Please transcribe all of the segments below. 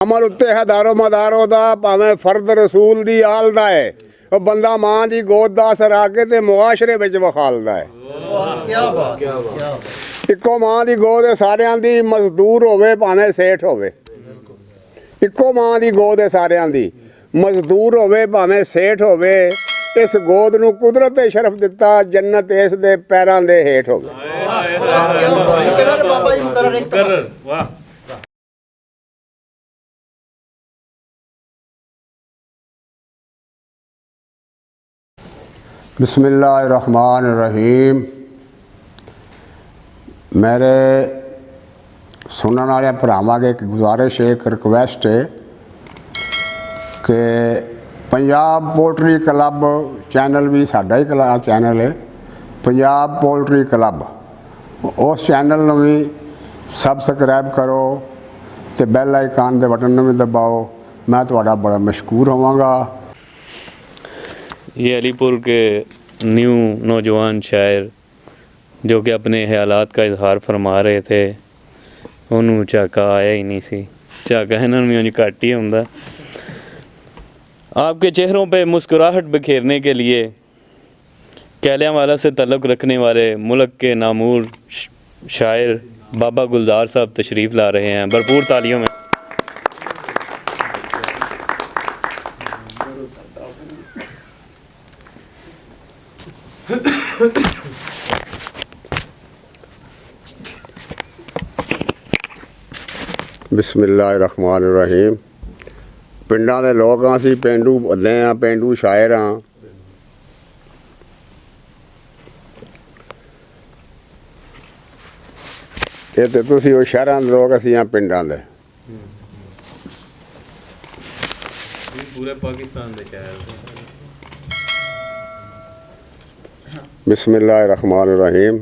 अमल उत्ते है दारो मदारो दा भावें फर्द रसूल दी आल दा है वो बंदा मां दी गोद दा असर आके ते मुआशरे विच वखालदा है। क्या बात इक्को मां दी गोद सारियां दी मजदूर होवे भावें सेठ होवे। इक्को मां दी गोद सारियां दी मजदूर होवे भावें सेठ होवे। इस गोद नूं कुदरत ने शरफ दिता जन्नत इस दे पैरां दे हेठ होवे। बिस्मिल्लाहिर्रहमानिर्रहीम। मेरे सुनने वाले भरावां अगे एक गुजारिश है, एक रिक्वेस्ट है कि पंजाब पोल्ट्री क्लब चैनल भी साडा ही चैनल है, पंजाब पोल्ट्री क्लब, उस चैनल में भी सबसक्राइब करो तो बैल आइकन के बटन में भी दबाओ। मैं तुहाडा बड़ा मशकूर होवांगा। ये अलीपुर के न्यू नौजवान शायर जो कि अपने ख्यालात का इजहार फरमा रहे थे, उन्होंने झाका आया ही नहीं सी। झाका इन्होंने भी घट ही होंदा। आपके चेहरों पे मुस्कुराहट बिखेरने के लिए कैलियांवाला से तल्लुक़ रखने वाले मुल्क के नामूर शायर बाबा गुलजार साहब तशरीफ़ ला रहे हैं। भरपूर तालियों में। बिस्मिल्लाहिर्रहमानिर्रहीम। पिंडां दे लोग हाँ, असीं पेंडू बंदे हाँ, पेंडू शायर हाँ। ये तो तुसीं वो शहरां दे लोग, असीं हाँ पिंडां दे। पूरे पाकिस्तान दे शायर। बिस्मिल्लाहिर्रहमानिर्रहीम।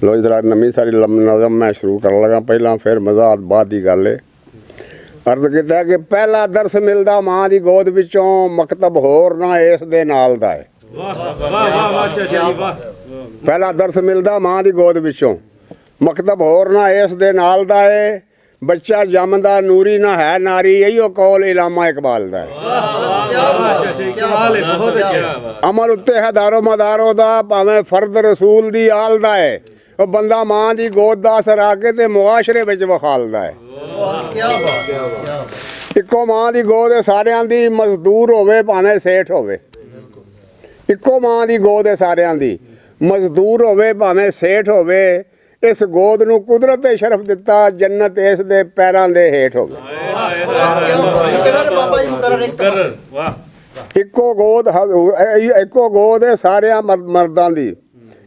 लो जरा नवीं सारी नज़म मैं शुरू कर लगा, पहला फिर मजाक बाद की गल है। अर्ज किया कि पहला दरस मिलदा मां दी गोद विचों, मकतब होर ना इस दे नाल दा है। पहला दरस मिलदा मां दी गोद विचों, मकतब होर ना इस दे नाल दा है। बच्चा जमदा नूरी ना है नारी, इहो कौल इलामा इकबाल दा है। अमल उत्ते है दारो मदारो दा भावें फर्द रसूल दी आल दा है वो बंदा मां दी गोद दा असर आके ते मुआशरे विच वखालदा है। इक्को मां दी गोद सारियां दी मजदूर होवे भावें सेठ होवे। इक्को मां दी गोद सारियां दी मजदूर होवे भावें सेठ होवे। इस गोद नूं कुदरत ने शरफ दिता जन्नत इस दे पैरां दे हेठ होवे। इक्को गोद सारियां मर्दां दी,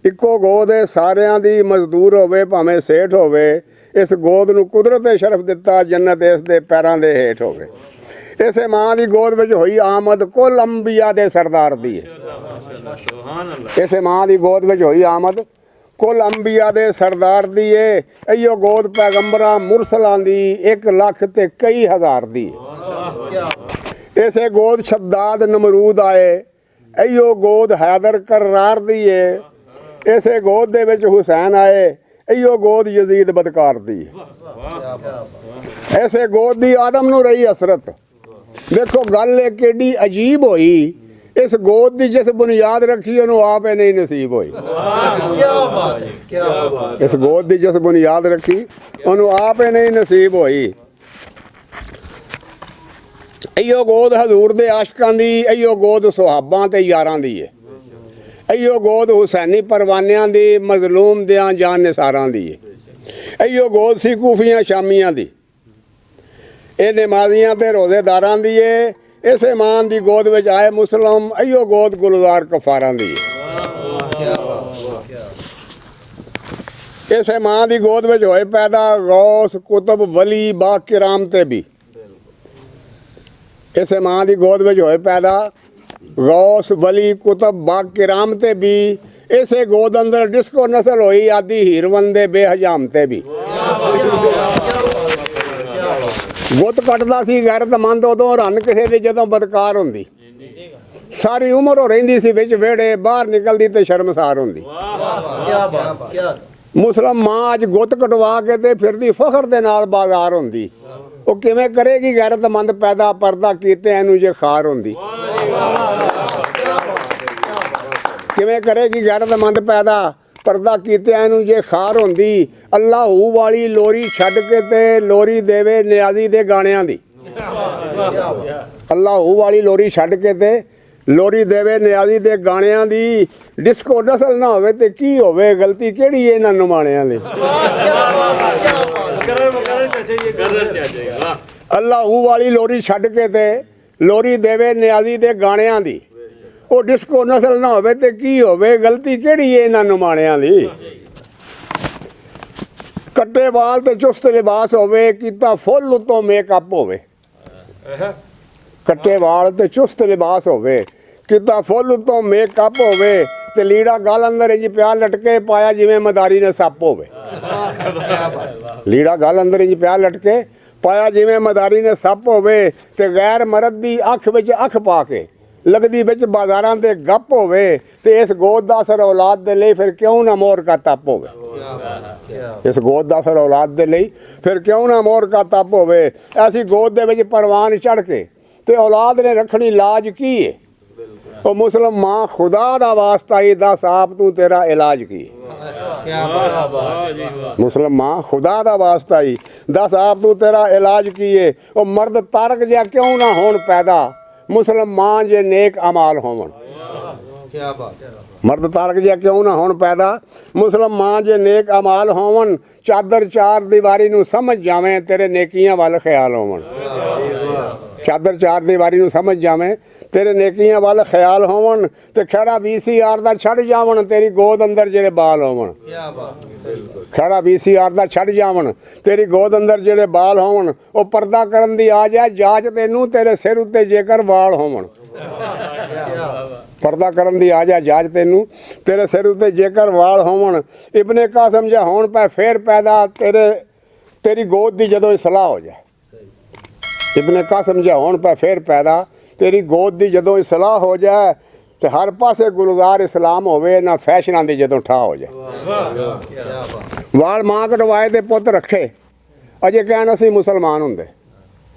इक्को गोद सारियां दी मजदूर होवे भावें सेठ होवे। इस गोद नूं कुदरत ने शरफ दिता जन्नत इस दे पैरां दे हेठ होवे। इस मां दी गोद विच होई आमद कुल अंबिया दे सरदार दी है। इस मां दी गोद विच होई आमद कुल अंबिया दे सरदार दी है। इहो गोद पैगंबरां मुरसलां दी 1 लाख ते कई हज़ार दी है। इसे गोद शद्दाद नमरूद आए, इहो गोद हैदर करार दी है। इसे गोद दे विच हुसैन आए, इहो गोद यजीद बदकार दी है। ऐसे गोद दी आदम नूं रही हसरत। देखो गल केडी अजीब होई, इस गोद दी जिस बुनियाद रखी उन्होंने आप नहीं नसीब होई। क्या बात है, क्या बात। इस गोद दी जिस बुनियाद रखी उन्होंने आप नहीं नसीब होई। इहो गोद हजूर दे आशकां दी, इहो गोद सुहाबां ते यारां दी है। इहो गोद हुसैनी परवानियां दी, मजलूम दियां जान निसारां दी है। इहो गोद सी कूफियां शामियां दी, ये नमाजियां ते रोजेदारां दी है। इसे मां दी गोद विच आए मुसलम, इहो गोद गुलजार कफारां दी है। इसे मां दी गोद विच होए पैदा गौस कुतुब वली बा किराम ते भी। इसे मां दी गोद विच होए पैदा गौस वली कुतुब बा किराम ते भी। इसे गोद अंदर डिस्को नस्ल होई आदि हीरवन दे बेहजाम ते भी। गुत कटदा सी गैरतमंद उदों, रन किसे दी जदों बदकार हुंदी। सारी उम्र हो रही सी विच वेड़े, बाहर निकलदी ते शर्मसार हुंदी। मुसलम मां अज गुत कटवा के ते फिरदी फखर दे नाल बाजार हुंदी। ਉਹ ਕਿਵੇਂ ਕਰੇਗੀ ਗੈਰਤਮੰਦ ਪੈਦਾ, ਪਰਦਾ ਕੀਤੇ ਇਹਨੂੰ ਜੇ ਖਾਰ ਹੁੰਦੀ। ਕਿਵੇਂ ਕਰੇਗੀ ਗੈਰਤਮੰਦ ਪੈਦਾ, ਪਰਦਾ ਕੀਤਿਆਂ ਇਹਨੂੰ ਜੇ ਖਾਰ ਹੁੰਦੀ। ਅੱਲਾਹੂ ਵਾਲੀ ਲੋਰੀ ਛੱਡ ਕੇ ਤੇ ਲੋਰੀ ਦੇਵੇ ਨਿਆਜ਼ੀ ਦੇ ਗਾਣਿਆਂ ਦੀ। ਅੱਲਾਹੂ ਵਾਲੀ ਲੋਰੀ ਛੱਡ ਕੇ ਤੇ ਲੋਰੀ ਦੇਵੇ ਨਿਆਜ਼ੀ ਦੇ ਗਾਣਿਆਂ ਦੀ। ਡਿਸਕੋ ਨਸਲ ਨਾ ਹੋਵੇ ਤੇ ਕੀ ਹੋਵੇ, ਗਲਤੀ ਕਿਹੜੀ ਇਹਨਾਂ ਨਮਾਣਿਆਂ ਦੀ। ਅੱਲਾਹੂ ਵਾਲੀ ਲੋਰੀ ਛੱਡ ਕੇ ਤੇ ਲੋਰੀ ਦੇਵੇ ਨਿਆਜ਼ੀ ਦੇ ਗਾਣਿਆਂ ਦੀ। ਉਹ ਡਿਸਕੋ ਨਸਲ ਨਾ ਹੋਵੇ ਤੇ ਕੀ ਹੋਵੇ, ਗਲਤੀ ਕਿਹੜੀ ਹੈ ਇਹਨਾਂ ਨਮਾਣਿਆਂ ਦੀ। ਕੱਟੇ ਵਾਲ ਤੇ ਚੁਸਤ ਲਿਬਾਸ ਹੋਵੇ, ਕੀਤਾ ਫੁੱਲ ਉੱਤੋਂ ਮੇਕਅਪ ਹੋਵੇ। ਕੱਟੇ ਵਾਲ ਤੇ ਚੁਸਤ ਲਿਬਾਸ ਹੋਵੇ, ਕੀਤਾ ਫੁੱਲ ਉੱਤੋਂ ਮੇਕਅਪ ਹੋਵੇ। ਤੇ ਲੀੜਾ ਗਲ ਅੰਦਰ ਇੰਜ ਪਿਆ ਲਟਕੇ, ਪਾਇਆ ਜਿਵੇਂ ਮਦਾਰੀ ਨੇ ਸੱਪ ਹੋਵੇ। ਲੀੜਾ ਗਲ ਅੰਦਰ ਇੰਜ ਪਿਆ ਲਟਕੇ, ਪਾਇਆ ਜਿਵੇਂ ਮਦਾਰੀ ਨੇ ਸੱਪ ਹੋਵੇ। ਤੇ ਗੈਰ ਮਰਦ ਦੀ ਅੱਖ ਵਿੱਚ ਅੱਖ ਪਾ ਕੇ ਲੱਗਦੀ ਵਿੱਚ ਬਾਜ਼ਾਰਾਂ ਦੇ ਗੱਪ ਹੋਵੇ। ਤੇ ਇਸ ਗੋਦ ਦਾ ਅਸਰ ਔਲਾਦ ਦੇ ਲਈ ਫਿਰ ਕਿਉਂ ਨਾ ਮੋਹਰ ਕਾ ਤੱਪ ਹੋਵੇ। ਇਸ ਗੋਦ ਦਾ ਅਸਰ ਔਲਾਦ ਦੇ ਲਈ ਫਿਰ ਕਿਉਂ ਨਾ ਮੋਹਰ ਕਾ ਤੱਪ ਹੋਵੇ। ਐਸੀ ਗੋਦ ਦੇ ਵਿੱਚ ਪਰਵਾਨ ਚੜ੍ਹ ਕੇ ਤੇ ਔਲਾਦ ਨੇ ਰੱਖਣੀ ਲਾਜ ਕੀ ਹੈ। ਉਹ ਮੁਸਲਮ ਮਾਂ ਖੁਦਾ ਦਾ ਵਾਸਤਾ ਹੀ, ਦੱਸ ਆਪ ਤੂੰ ਤੇਰਾ ਇਲਾਜ ਕੀ ਹੈ। ਮੁਸਲਮ ਮਾਂ ਖੁਦਾ ਦਾ ਵਾਸਤਾ ਹੀ, ਦੱਸ ਆਪ ਤੂੰ ਤੇਰਾ ਇਲਾਜ ਕੀ ਹੈ। ਉਹ ਮਰਦ ਤਾਰਕ ਜਿਹਾ ਕਿਉਂ ਨਾ ਹੋਣ ਪੈਦਾ, ਮੁਸਲਮ ਮਾਂ ਜੇ ਨੇਕ ਅਮਾਲ ਹੋਵਣ। ਮਰਦ ਤਾਰਕ ਜਿਹਾ ਕਿਉਂ ਨਾ ਹੋਣ ਪੈਦਾ, ਮੁਸਲਮ ਮਾਂ ਜੇ ਨੇਕ ਅਮਾਲ ਹੋਵਣ। ਚਾਦਰ ਚਾਰ ਦੀਵਾਰੀ ਨੂੰ ਸਮਝ ਜਾਵੇਂ, ਤੇਰੇ ਨੇਕੀਆਂ ਵੱਲ ਖਿਆਲ ਹੋਵਣ। ਚਾਦਰ ਚਾਰ ਦੀਵਾਰੀ ਨੂੰ ਸਮਝ ਜਾਵੇਂ, ਤੇਰੇ ਨੇਕੀਆਂ ਵੱਲ ਖਿਆਲ ਹੋਵਣ। ਤੇ ਖੈਰਾ VCR ਦਾ ਛੱਡ ਜਾਵਣ, ਤੇਰੀ ਗੋਦ ਅੰਦਰ ਜਿਹੜੇ ਬਾਲ ਹੋਵਣ। ਖੈਰਾ VCR ਦਾ ਛੱਡ ਜਾਵਣ, ਤੇਰੀ ਗੋਦ ਅੰਦਰ ਜਿਹੜੇ ਬਾਲ ਹੋਵਣ। ਉਹ ਪਰਦਾ ਕਰਨ ਦੀ ਆ ਜਾਏ ਜਾਂਚ ਤੈਨੂੰ, ਤੇਰੇ ਸਿਰ ਉੱਤੇ ਜੇਕਰ ਵਾਲ ਹੋਵਣ। ਪਰਦਾ ਕਰਨ ਦੀ ਆ ਜਾ ਜਾਂਚ ਤੈਨੂੰ, ਤੇਰੇ ਸਿਰ ਉੱਤੇ ਜੇਕਰ ਵਾਲ ਹੋਵਣ। ਇਬਨੇ ਕਾਸਮ ਜਿਹਾ ਹੋਣ ਪੈ ਫੇਰ ਪੈਦਾ, ਤੇਰੀ ਗੋਦ ਦੀ ਜਦੋਂ ਇਸਲਾਹ ਹੋ ਜਾਏ। ਇਬਨੇ ਕਾਸਮ ਜਿਹਾ ਹੋਣ ਪੈ ਫੇਰ ਪੈਦਾ, ਤੇਰੀ ਗੋਦ ਦੀ ਜਦੋਂ ਇਸਲਾਹ ਹੋ ਜਾਏ। ਤੇ ਹਰ ਪਾਸੇ ਗੁਲਜ਼ਾਰ ਇਸਲਾਮ ਹੋਵੇ, ਨਾ ਫੈਸ਼ਨਾਂ ਦੀ ਜਦੋਂ ਠਾਹ ਹੋ ਜਾਏ। ਵਾਲ ਮਾਂ ਕਟਵਾਏ ਤੇ ਪੁੱਤ ਰੱਖੇ, ਅਜੇ ਕਹਿਣ ਅਸੀਂ ਮੁਸਲਮਾਨ ਹੁੰਦੇ।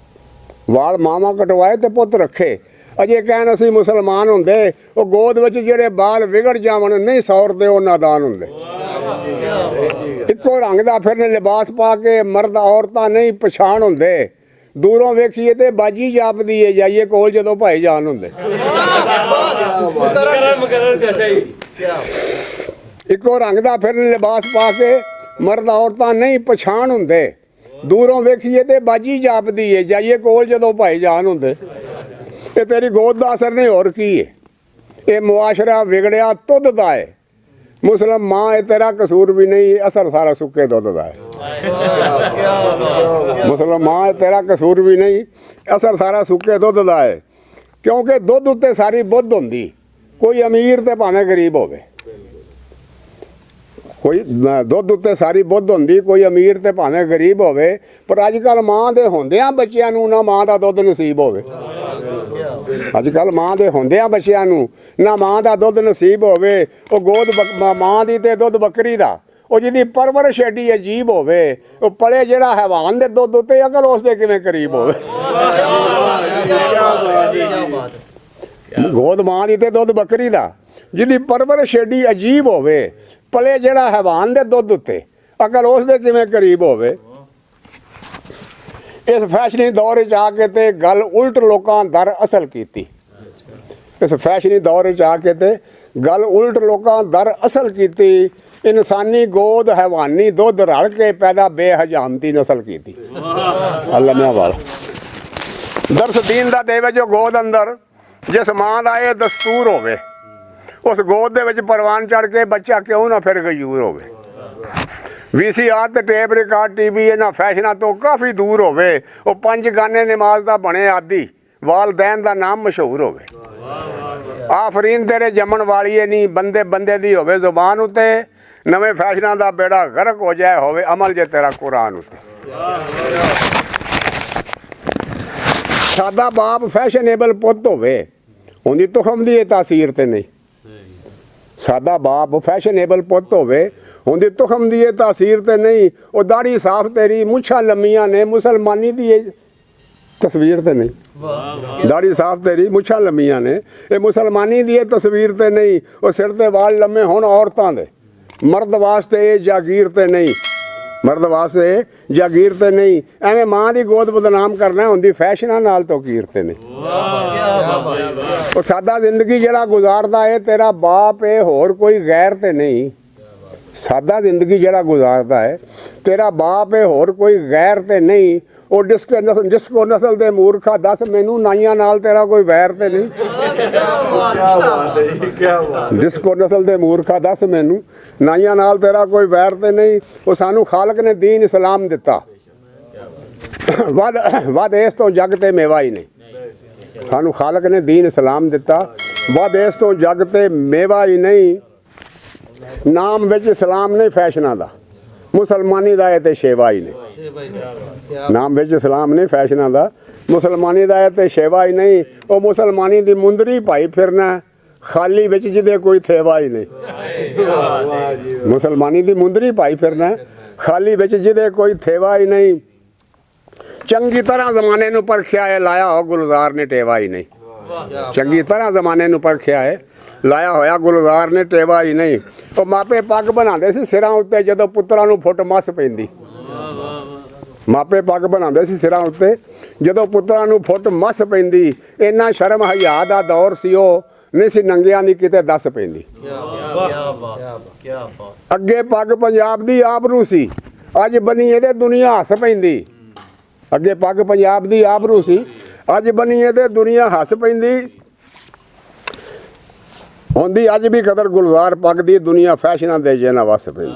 ਵਾਲ ਮਾਵਾਂ ਕਟਵਾਏ ਤੇ ਪੁੱਤ ਰੱਖੇ, ਅਜੇ ਕਹਿਣ ਅਸੀਂ ਮੁਸਲਮਾਨ ਹੁੰਦੇ। ਉਹ ਗੋਦ ਵਿੱਚ ਜਿਹੜੇ ਬਾਲ ਵਿਗੜ ਜਾਵਣ, ਨਹੀਂ ਸੌਰਦੇ ਉਹ ਨਾਦਾਨ ਹੁੰਦੇ। ਇੱਕੋ ਰੰਗ ਦਾ ਫਿਰਨ ਲਿਬਾਸ ਪਾ ਕੇ ਮਰਦ ਔਰਤਾਂ ਨਹੀਂ ਪਛਾਣ ਹੁੰਦੇ। ਦੂਰੋਂ ਵੇਖੀਏ ਤੇ ਬਾਜੀ ਜਾਪਦੀ ਹੈ, ਜਾਈਏ ਕੋਲ ਜਦੋਂ ਭਾਈ ਜਾਨ ਹੁੰਦੇ। ਇੱਕੋ ਰੰਗ ਦਾ ਫਿਰਨ ਲਿਬਾਸ ਪਾ ਕੇ ਮਰਦ ਔਰਤਾਂ ਨਹੀਂ ਪਛਾਣ ਹੁੰਦੇ। ਦੂਰੋਂ ਵੇਖੀਏ ਤੇ ਬਾਜੀ ਜਾਪਦੀ ਹੈ, ਜਾਈਏ ਕੋਲ ਜਦੋਂ ਭਾਈ ਜਾਨ ਹੁੰਦੇ। ਇਹ ਤੇਰੀ ਗੋਦ ਦਾ ਅਸਰ ਨਹੀਂ ਹੋਰ ਕੀ ਹੈ। ਇਹ ਮੁਆਸ਼ਰਾ ਵਿਗੜਿਆ ਤੁਧ ਦਾ ਹੈ। ਮੁਸਲਮ ਮਾਂ ਇਹ ਤੇਰਾ ਕਸੂਰ ਵੀ ਨਹੀਂ, ਅਸਰ ਸਾਰਾ ਸੁੱਕੇ ਦੁੱਧ ਦਾ ਹੈ। ਮੁਸਲਮ ਮਾਂ ਇਹ ਤੇਰਾ ਕਸੂਰ ਵੀ ਨਹੀਂ, ਅਸਰ ਸਾਰਾ ਸੁੱਕੇ ਦੁੱਧ ਦਾ ਹੈ। ਕਿਉਂਕਿ ਦੁੱਧ ਉੱਤੇ ਸਾਰੀ ਬੁੱਧ ਹੁੰਦੀ, ਕੋਈ ਅਮੀਰ ਤੇ ਭਾਵੇਂ ਗਰੀਬ ਹੋਵੇ। ਕੋਈ ਦੁੱਧ ਉੱਤੇ ਸਾਰੀ ਬੁੱਧ ਹੁੰਦੀ, ਕੋਈ ਅਮੀਰ ਤੇ ਭਾਵੇਂ ਗਰੀਬ ਹੋਵੇ। ਪਰ ਅੱਜ ਕੱਲ੍ਹ ਮਾਂ ਦੇ ਹੁੰਦਿਆਂ ਬੱਚਿਆਂ ਨੂੰ ਨਾ ਮਾਂ ਦਾ ਦੁੱਧ ਨਸੀਬ ਹੋਵੇ। ਅੱਜ ਕੱਲ੍ਹ ਮਾਂ ਦੇ ਹੁੰਦਿਆਂ ਬੱਚਿਆਂ ਨੂੰ ਨਾ ਮਾਂ ਦਾ ਦੁੱਧ ਨਸੀਬ ਹੋਵੇ। ਉਹ ਗੋਦ ਮਾਂ ਦੀ ਤੇ ਦੁੱਧ ਬੱਕਰੀ ਦਾ, ਉਹ ਜਿਹਦੀ ਪਰਵਰਿਸ਼ ਐਡੀ ਅਜੀਬ ਹੋਵੇ। ਉਹ ਪਲੇ ਜਿਹੜਾ ਹੈਵਾਨ ਦੇ ਦੁੱਧ ਉੱਤੇ, ਅਕਲ ਉਸ ਦੇ ਕਿਵੇਂ ਕਰੀਬ ਹੋਵੇ। ਗੋਦ ਮਾਂ ਦੀ ਤੇ ਦੁੱਧ ਬੱਕਰੀ ਦਾ, ਜਿਹਦੀ ਪਰਵਰਿਸ਼ ਐਡੀ ਅਜੀਬ ਹੋਵੇ। ਪਲੇ ਜਿਹੜਾ ਹੈਵਾਨ ਦੇ ਦੁੱਧ ਉੱਤੇ, ਅਕਲ ਉਸ ਦੇ ਕਿਵੇਂ ਕਰੀਬ ਹੋਵੇ। ਇਸ ਫੈਸ਼ਨੀ ਦੌਰ ਵਿੱਚ ਆ ਕੇ ਤੇ ਗੱਲ ਉਲਟ ਲੋਕਾਂ ਦਰ ਅਸਲ ਕੀਤੀ। ਇਸ ਫੈਸ਼ਨੀ ਦੌਰ ਵਿੱਚ ਆ ਕੇ ਤੇ ਗੱਲ ਉਲਟ ਲੋਕਾਂ ਦਰ ਅਸਲ ਕੀਤੀ। ਇਨਸਾਨੀ ਗੋਦ ਹੈਵਾਨੀ ਦੁੱਧ ਰਲ ਕੇ ਪੈਦਾ ਬੇਹਜਾਮਤੀ ਨਸਲ ਕੀਤੀ। ਅੱਲਾ ਮਿਆਂ ਵਾਲਾ ਦਰਸ ਦੀਨ ਦਾ ਦੇਵੇ ਜੋ ਗੋਦ ਅੰਦਰ, ਜਿਸ ਮਾਂ ਦਾ ਇਹ ਦਸਤੂਰ ਹੋਵੇ। ਉਸ ਗੋਦ ਦੇ ਵਿੱਚ ਪਰਵਾਨ ਚੜ੍ਹ ਕੇ ਬੱਚਾ ਕਿਉਂ ਨਾ ਫਿਰ ਗਯੂਰ ਹੋਵੇ। VCR ਤੇ ਟੇਪ ਰਿਕਾਰਡ TV ਇਹਨਾਂ ਫੈਸ਼ਨਾਂ ਤੋਂ ਕਾਫੀ ਦੂਰ ਹੋਵੇ। ਉਹ 5 ਗਾਨੇ ਨਮਾਜ਼ ਦਾ ਬਣੇ ਆਦੀ, ਵਾਲਦੈਨ ਦਾ ਨਾਮ ਮਸ਼ਹੂਰ ਹੋਵੇ। ਆਫਰੀਨ ਤੇਰੇ ਜੰਮਣ ਵਾਲੀਏ ਨਹੀਂ, ਬੰਦੇ ਬੰਦੇ ਦੀ ਹੋਵੇ ਜ਼ੁਬਾਨ ਉੱਤੇ। ਨਵੇਂ ਫੈਸ਼ਨਾਂ ਦਾ ਬੇੜਾ ਗਰਕ ਹੋ ਜਾਏ, ਹੋਵੇ ਅਮਲ ਜੇ ਤੇਰਾ ਕੁਰਾਨ ਉੱਤੇ। ਸਾਦਾ ਬਾਪ ਫੈਸ਼ਨੇਬਲ ਪੁੱਤ ਹੋਵੇ, ਉਹਦੀ ਤੁਖਮ ਦੀ ਇਹ ਤਾਸੀਰ ਤੇ ਨਹੀਂ। ਸਾਦਾ ਬਾਪ ਫੈਸ਼ਨੇਬਲ ਪੁੱਤ ਹੋਵੇ, ਉਹਦੀ ਤੁਖਮ ਦੀ ਇਹ ਤਾਸੀਰ ਤੇ ਨਹੀਂ। ਉਹ ਦਾੜੀ ਸਾਫ ਤੇਰੀ, ਮੁੱਛਾਂ ਲੰਮੀਆਂ ਨੇ, ਮੁਸਲਮਾਨੀ ਦੀ ਤਸਵੀਰ ਤੇ ਨਹੀਂ। ਦਾੜੀ ਸਾਫ਼ ਤੇਰੀ, ਮੁੱਛਾਂ ਲੰਮੀਆਂ ਨੇ, ਇਹ ਮੁਸਲਮਾਨੀ ਦੀ ਇਹ ਤਸਵੀਰ ਤੇ ਨਹੀਂ। ਉਹ ਸਿਰ ਤੇ ਵਾਲ ਲੰਮੇ ਹੋਣ ਔਰਤਾਂ ਦੇ, ਮਰਦ ਵਾਸਤੇ ਇਹ ਜਾਗੀਰ ਤੇ ਨਹੀਂ, ਮਰਦ ਵਾਸਤੇ ਜਾਗੀਰ ਤੇ ਨਹੀਂ। ਐਵੇਂ ਮਾਂ ਦੀ ਗੋਦ ਬਦਨਾਮ ਕਰਨਾ ਹੁੰਦੀ ਫੈਸ਼ਨਾਂ ਨਾਲ ਤੌਕੀਰ ਤੇ ਨਹੀਂ। ਉਹ ਸਾਦਾ ਜ਼ਿੰਦਗੀ ਜਿਹੜਾ ਗੁਜ਼ਾਰਦਾ ਏ ਤੇਰਾ ਬਾਪ ਏ, ਹੋਰ ਕੋਈ ਗੈਰ ਤੇ ਨਹੀਂ। ਸਾਦਾ ਜ਼ਿੰਦਗੀ ਜਿਹੜਾ ਗੁਜ਼ਾਰਦਾ ਹੈ ਤੇਰਾ ਬਾਪ ਏ, ਹੋਰ ਕੋਈ ਗੈਰ ਤੇ ਨਹੀਂ। ਉਹ ਡਿਸਕੋ ਨਸਲ ਦੇ ਮੂਰਖਾ ਦੱਸ ਮੈਨੂੰ, ਨਾਈਆਂ ਨਾਲ ਤੇਰਾ ਕੋਈ ਵੈਰ ਤੇ ਨਹੀਂ। ਡਿਸਕੋ ਨਸਲ ਦੇ ਮੂਰਖਾ ਦੱਸ ਮੈਨੂੰ, ਨਾਈਆਂ ਨਾਲ ਤੇਰਾ ਕੋਈ ਵੈਰ ਤੇ ਨਹੀਂ। ਉਹ ਸਾਨੂੰ ਖਾਲਕ ਨੇ ਦੀਨ ਇਸਲਾਮ ਦਿੱਤਾ, ਵੱਧ ਇਸ ਤੋਂ ਜੱਗ ਤੇ ਮੇਵਾ ਹੀ ਨਹੀਂ। ਸਾਨੂੰ ਖਾਲਕ ਨੇ ਦੀਨ ਇਸਲਾਮ ਦਿੱਤਾ, ਵੱਧ ਇਸ ਤੋਂ ਜੱਗ ਤੇ ਮੇਵਾ ਹੀ ਨਹੀਂ। ਨਾਮ ਵਿੱਚ ਇਸਲਾਮ ਨਹੀਂ ਫੈਸ਼ਨਾਂ ਦਾ, ਮੁਸਲਮਾਨੀ ਦਾ ਇਹ ਤੇ ਸ਼ੇਵਾ ਹੀ ਨਹੀਂ। ਨਾਮ ਵਿੱਚ ਇਸਲਾਮ ਨਹੀਂ ਫੈਸ਼ਨਾਂ ਦਾ, ਮੁਸਲਮਾਨੀ ਦਾ ਇਹ ਤੇ ਸ਼ੇਵਾ ਹੀ ਨਹੀਂ। ਉਹ ਮੁਸਲਮਾਨੀ ਦੀ ਮੁੰਦਰੀ ਭਾਈ ਫਿਰਨਾ ਖਾਲੀ ਵਿੱਚ ਜਿਹਦੇ ਕੋਈ ਥੇਵਾ ਹੀ ਨਹੀਂ। ਮੁਸਲਮਾਨੀ ਦੀ ਮੁੰਦਰੀ ਭਾਈ ਫਿਰਨਾ ਖਾਲੀ ਵਿੱਚ ਜਿਹਦੇ ਕੋਈ ਥੇਵਾ ਹੀ ਨਹੀਂ। ਚੰਗੀ ਤਰ੍ਹਾਂ ਜ਼ਮਾਨੇ ਨੂੰ ਪਰਖਿਆ ਹੈ, ਲਾਇਆ ਹੋ ਗੁਲਜ਼ਾਰ ਨੇ ਟੇਵਾ ਹੀ ਨਹੀਂ। ਚੰਗੀ ਤਰ੍ਹਾਂ ਜ਼ਮਾਨੇ ਨੂੰ ਪਰਖਿਆ ਹੈ, ਲਾਇਆ ਹੋਇਆ ਗੁਲਜ਼ਾਰ ਨੇ ਟੇਵਾ ਹੀ ਨਹੀਂ। ਉਹ ਮਾਪੇ ਪੱਗ ਬਣਾਉਂਦੇ ਸੀ ਸਿਰਾਂ ਉੱਤੇ ਜਦੋਂ ਪੁੱਤਰਾਂ ਨੂੰ ਫੁੱਟ ਮੱਸ ਪੈਂਦੀ। ਮਾਪੇ ਪੱਗ ਬਣਾਉਂਦੇ ਸੀ ਸਿਰਾਂ ਉੱਤੇ ਜਦੋਂ ਪੁੱਤਰਾਂ ਨੂੰ ਫੁੱਟ ਮੱਸ ਪੈਂਦੀ। ਇੰਨਾ ਸ਼ਰਮ ਹਯਾ ਦਾ ਦੌਰ ਸੀ, ਉਹ ਨਹੀਂ ਸੀ ਨੰਗਿਆਂ ਦੀ ਕਿਤੇ ਦੱਸ ਪੈਂਦੀ। ਅੱਗੇ ਪੱਗ ਪੰਜਾਬ ਦੀ ਆਬਰੂ ਸੀ, ਅੱਜ ਬਣੀ ਇਹਦੇ ਦੁਨੀਆ ਹੱਸ ਪੈਂਦੀ। ਅੱਗੇ ਪੱਗ ਪੰਜਾਬ ਦੀ ਆਬਰੂ ਸੀ, ਅੱਜ ਬਣੀ ਇਹਦੇ ਦੁਨੀਆ ਹੱਸ ਪੈਂਦੀ। ਹੁੰਦੀ ਅੱਜ ਵੀ ਕਦਰ ਗੁਲਜ਼ਾਰ ਪੱਗ ਦੀ, ਦੁਨੀਆ ਫੈਸ਼ਨਾਂ ਦੇ ਜੇ ਨਾ ਵਸ ਪੈਂਦੀ।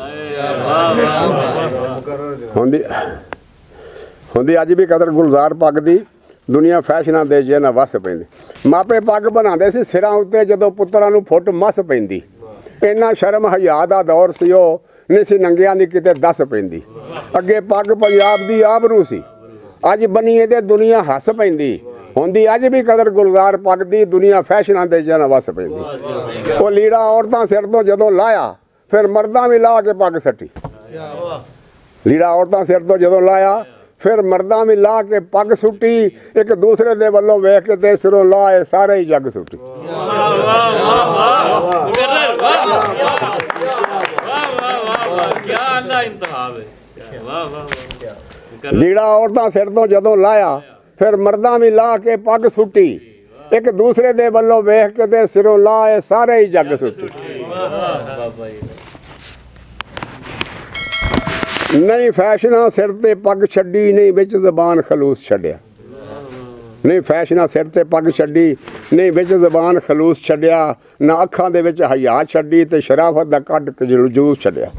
ਹੁੰਦੀ ਅੱਜ ਵੀ ਕਦਰ ਗੁਲਜ਼ਾਰ ਪੱਗ ਦੀ, ਦੁਨੀਆ ਫੈਸ਼ਨਾਂ ਦੇ ਜੇ ਨਾ ਵਸ ਪੈਂਦੀ। ਮਾਪੇ ਪੱਗ ਬਣਾਉਂਦੇ ਸੀ ਸਿਰਾਂ ਉੱਤੇ ਜਦੋਂ ਪੁੱਤਰਾਂ ਨੂੰ ਫੁੱਟ ਮੱਸ ਪੈਂਦੀ। ਇੰਨਾ ਸ਼ਰਮ ਹਯਾ ਦਾ ਦੌਰ ਸੀ, ਉਹ ਨਹੀਂ ਸੀ ਨੰਗਿਆਂ ਦੀ ਕਿਤੇ ਦੱਸ ਪੈਂਦੀ। ਅੱਗੇ ਪੱਗ ਪੰਜਾਬ ਦੀ ਆਬਰੂ ਸੀ, ਅੱਜ ਬਣੀ ਇਹਦੇ ਦੁਨੀਆ ਹੱਸ ਪੈਂਦੀ। ਹੁੰਦੀ ਅੱਜ ਵੀ ਕਦਰ ਗੁਲਜ਼ਾਰ ਪੱਗ ਦੀ, ਦੁਨੀਆ ਫੈਸ਼ਨਾਂ ਦੇ ਜਨ ਵਸ ਪੈਂਦੀ। ਉਹ ਲੀੜਾ ਔਰਤਾਂ ਸਿਰ ਤੋਂ ਜਦੋਂ ਲਾਇਆ, ਫਿਰ ਮਰਦਾਂ ਵੀ ਲਾ ਕੇ ਪੱਗ ਸੱਟੀ। ਲੀੜਾ ਔਰਤਾਂ ਸਿਰ ਤੋਂ ਜਦੋਂ ਲਾਇਆ, ਫਿਰ ਮਰਦਾਂ ਵੀ ਲਾ ਕੇ ਪੱਗ ਸੁੱਟੀ। ਇੱਕ ਦੂਸਰੇ ਦੇ ਵੱਲੋਂ ਵੇਖ ਕੇ ਤੇ ਸਿਰੋਂ ਲਾਏ ਸਾਰੇ ਹੀ ਜੱਗ ਸੁੱਟੀ। ਲੀੜਾ ਔਰਤਾਂ ਸਿਰ ਤੋਂ ਜਦੋਂ ਲਾਇਆ, ਫਿਰ ਮਰਦਾਂ ਵੀ ਲਾ ਕੇ ਪੱਗ ਸੁੱਟੀ। ਇੱਕ ਦੂਸਰੇ ਦੇ ਵੱਲੋਂ ਵੇਖ ਕੇ ਤੇ ਸਿਰੋਂ ਲਾਏ ਸਾਰੇ ਹੀ ਜੱਗ ਸੁੱਟੀ। ਨਹੀਂ ਫੈਸ਼ਨਾਂ ਸਿਰ ਤੇ ਪੱਗ ਛੱਡੀ, ਨਹੀਂ ਵਿੱਚ ਜ਼ਬਾਨ ਖਲੂਸ ਛੱਡਿਆ। ਨਹੀਂ ਫੈਸ਼ਨਾਂ ਸਿਰ ਤੇ ਪੱਗ ਛੱਡੀ, ਨਹੀਂ ਵਿੱਚ ਜ਼ਬਾਨ ਖਲੂਸ ਛੱਡਿਆ। ਨਾ ਅੱਖਾਂ ਦੇ ਵਿੱਚ ਹਯਾ ਛੱਡੀ ਤੇ ਸ਼ਰਾਫਤ ਦਾ ਕੱਢ ਕੇ ਜਲੂਸ ਛੱਡਿਆ।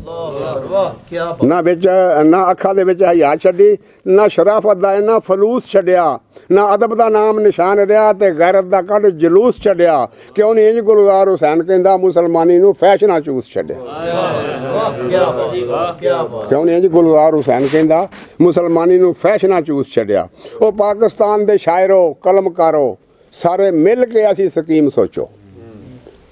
ਨਾ ਅੱਖਾਂ ਦੇ ਵਿੱਚ ਹਯਾ ਛੱਡੀ, ਨਾ ਸ਼ਰਾਫਤ ਦਾ ਇੰਨਾ ਫਲੂਸ ਛੱਡਿਆ। ਨਾ ਅਦਬ ਦਾ ਨਾਮ ਨਿਸ਼ਾਨ ਰਿਹਾ ਤੇ ਗੈਰਤ ਦਾ ਕੱਢ ਜਲੂਸ ਛੱਡਿਆ। ਕਿਉਂ ਨਹੀਂ ਇੰਝ ਗੁਲਜ਼ਾਰ ਹੁਸੈਨ ਕਹਿੰਦਾ ਮੁਸਲਮਾਨੀ ਨੂੰ ਫੈਸ਼ਨਾਂ ਚੂਸ ਛੱਡਿਆ। ਕਿਉਂ ਨਹੀਂ ਇੰਝ ਗੁਲਜ਼ਾਰ ਹੁਸੈਨ ਕਹਿੰਦਾ ਮੁਸਲਮਾਨੀ ਨੂੰ ਫੈਸ਼ਨਾਂ ਚੂਸ ਛੱਡਿਆ। ਉਹ ਪਾਕਿਸਤਾਨ ਦੇ ਸ਼ਾਇਰੋ ਕਲਮਕਾਰੋ ਸਾਰੇ ਮਿਲ ਕੇ ਅਸੀਂ ਸਕੀਮ ਸੋਚੋ।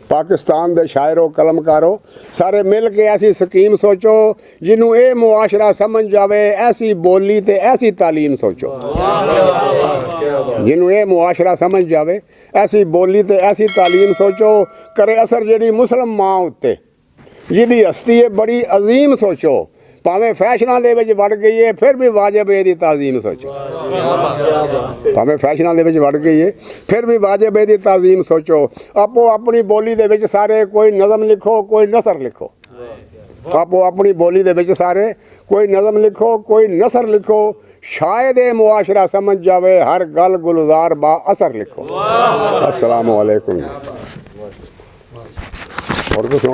ਪਾਕਿਸਤਾਨ ਦੇ ਸ਼ਾਇਰੋ ਕਲਮਕਾਰੋ ਸਾਰੇ ਮਿਲ ਕੇ ਐਸੀ ਸਕੀਮ ਸੋਚੋ, ਜਿਹਨੂੰ ਇਹ ਮੁਆਸ਼ਰਾ ਸਮਝ ਜਾਵੇ। ਐਸੀ ਬੋਲੀ ਤੇ ਐਸੀ ਤਾਲੀਮ ਸੋਚੋ, ਜਿਹਨੂੰ ਇਹ ਮੁਆਸ਼ਰਾ ਸਮਝ ਜਾਵੇ। ਐਸੀ ਬੋਲੀ ਤੇ ਐਸੀ ਤਾਲੀਮ ਸੋਚੋ। ਕਰੇ ਅਸਰ ਜਿਹੜੀ ਮੁਸਲਮ ਮਾਂ ਉੱਤੇ, ਜਿਹਦੀ ਹਸਤੀ ਹੈ ਬੜੀ ਅਜ਼ੀਮ ਸੋਚੋ। ਭਾਵੇਂ ਫੈਸ਼ਨਾਂ ਦੇ ਵਿੱਚ ਵੜ ਗਈ ਹੈ, ਫਿਰ ਵੀ ਵਾਜਬ ਇਹਦੀ ਤਾਜ਼ੀਮ ਸੋਚੋ। ਭਾਵੇਂ ਫੈਸ਼ਨਾਂ ਦੇ ਵਿੱਚ ਵੜ ਗਈ ਹੈ, ਫਿਰ ਵੀ ਵਾਜਬ ਇਹਦੀ ਤਾਜ਼ੀਮ ਸੋਚੋ। ਆਪੋ ਆਪਣੀ ਬੋਲੀ ਦੇ ਵਿੱਚ ਸਾਰੇ ਕੋਈ ਨਜ਼ਮ ਲਿਖੋ, ਕੋਈ ਨਸਰ ਲਿਖੋ। ਆਪੋ ਆਪਣੀ ਬੋਲੀ ਦੇ ਵਿੱਚ ਸਾਰੇ ਕੋਈ ਨਜ਼ਮ ਲਿਖੋ, ਕੋਈ ਨਸਰ ਲਿਖੋ। ਸ਼ਾਇਦ ਇਹ ਮੁਆਸ਼ਰਾ ਸਮਝ ਜਾਵੇ, ਹਰ ਗੱਲ ਗੁਲਜ਼ਾਰ ਬਾ ਅਸਰ ਲਿਖੋ। अस्सलाम वालेकुम। और कुछ